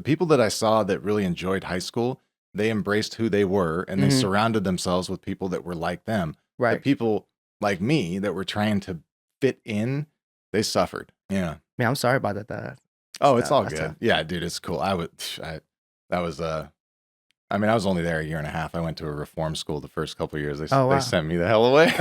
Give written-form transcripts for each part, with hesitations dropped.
the people that I saw that really enjoyed high school, they embraced who they were and they surrounded themselves with people that were like them. The Right. people like me that were trying to fit in, they suffered. Yeah. Man, I'm sorry about that. Oh, it's all That's good. tough. Yeah, dude, it's cool. That was I mean, I was only there a year and a half. I went to a reform school the first couple of years. Oh, wow. They sent me the hell away.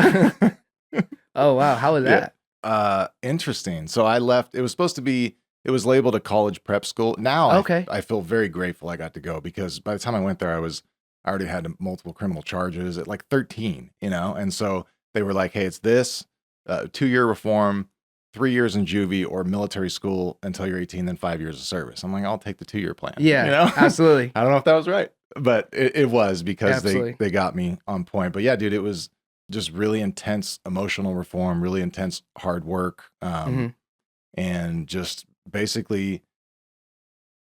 Oh, wow. How was Yeah. that? Interesting. So I left. It was labeled a college prep school. Now Okay. I feel very grateful I got to go because by the time I went there, I already had multiple criminal charges at like 13, and so they were like, hey, it's this 2-year reform, 3 years in juvie or military school until you're 18, then 5 years of service. I'm like, I'll take the 2-year plan. Yeah, absolutely. I don't know if that was right, but it was because Absolutely. they got me on point. But yeah, dude, it was just really intense emotional reform, really intense hard work, and just basically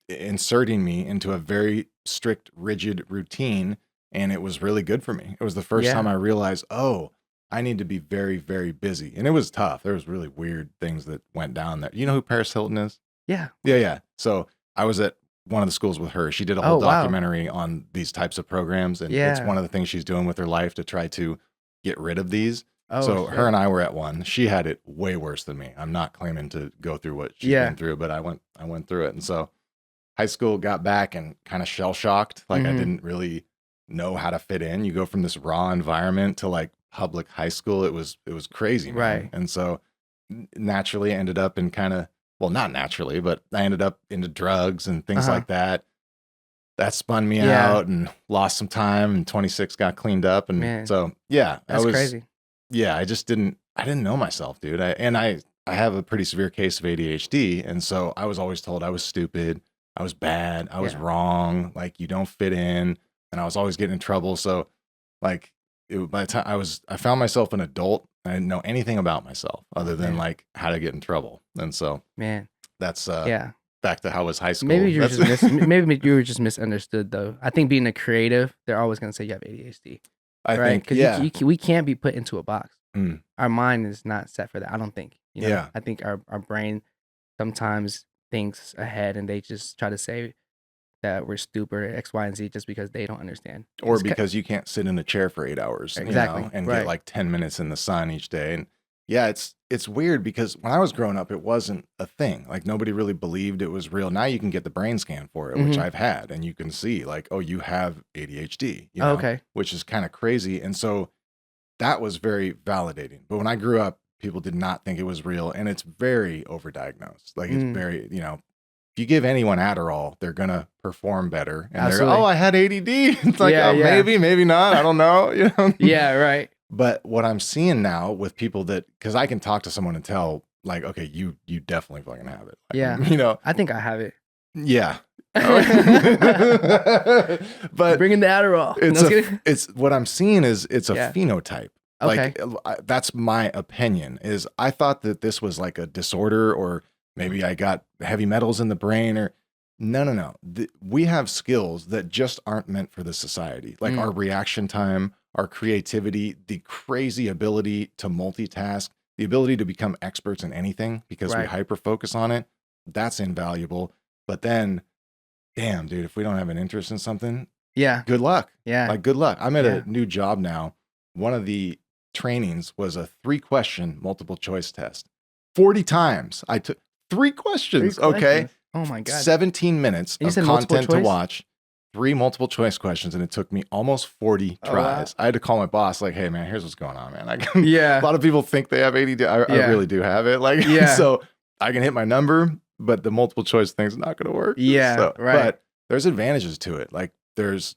inserting me into a very strict, rigid routine. And it was really good for me. It was the first time I realized, oh, I need to be very, very busy. And it was tough. There was really weird things that went down there. You know who Paris Hilton is? Yeah. Yeah. So I was at one of the schools with her. She did a whole documentary on these types of programs. And it's one of the things she's doing with her life to try to get rid of these. So her and I were at one. She had it way worse than me. I'm not claiming to go through what she's been through, but I went through it. And so high school, got back and kind of shell shocked. Like I didn't really know how to fit in. You go from this raw environment to like public high school. It was crazy, man. Right. And so naturally I ended up in not naturally, but I ended up into drugs and things like that. That spun me out and lost some time, and 26 got cleaned up. And so, that's crazy. Yeah. I didn't know myself, dude. I have a pretty severe case of ADHD. And so I was always told I was stupid. I was bad. I was wrong. Like you don't fit in. And I was always getting in trouble. So like by the time I found myself an adult, I didn't know anything about myself other than like how to get in trouble. And so that's back to how was high school. Maybe maybe you were just misunderstood though. I think being a creative, they're always going to say you have ADHD. I think, because we can't be put into a box. Our mind is not set for that. I don't think. I think our brain sometimes thinks ahead, and they just try to say that we're stupid or X, Y, and Z just because they don't understand. Or because you can't sit in a chair for 8 hours, and get like 10 minutes in the sun each day. And yeah, it's weird because when I was growing up, it wasn't a thing. Like nobody really believed it was real. Now you can get the brain scan for it, which I've had, and you can see like, oh, you have ADHD, which is kind of crazy. And so that was very validating. But when I grew up, people did not think it was real, and it's very overdiagnosed. Like it's very, if you give anyone Adderall, they're gonna perform better. And they're, oh, I had ADD. It's like, maybe not. I don't know. Yeah, right. But what I'm seeing now with people because I can talk to someone and tell, like, okay, you definitely fucking have it. Like, I think I have it. Yeah. But bringing the Adderall. It's what I'm seeing is it's a phenotype. Okay. Like that's my opinion. Is I thought that this was like a disorder, or maybe I got heavy metals in the brain, or no. We have skills that just aren't meant for the society. Like our reaction time, our creativity, the crazy ability to multitask, the ability to become experts in anything because we hyper focus on it. That's invaluable. But then, damn, dude, if we don't have an interest in something, good luck. Yeah. Like good luck. I'm at a new job now. One of the trainings was a 3-question multiple choice test. 40 times I took 3 questions. Okay. Oh my God. 17 minutes of content to watch, 3 multiple choice questions. And it took me almost 40 tries. Wow. I had to call my boss like, hey man, here's what's going on, man. A lot of people think they have ADD. I really do have it. Like, so I can hit my number, but the multiple choice thing's not going to work. Yeah. So, but there's advantages to it. Like there's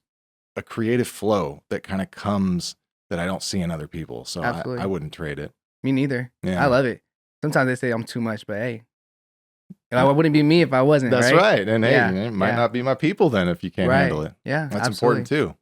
a creative flow that kind of comes that I don't see in other people. So I wouldn't trade it. Me neither. Yeah. I love it. Sometimes they say I'm too much, but hey, it wouldn't be me if I wasn't. That's right. And hey, it might not be my people then if you can't handle it. Yeah. That's important too.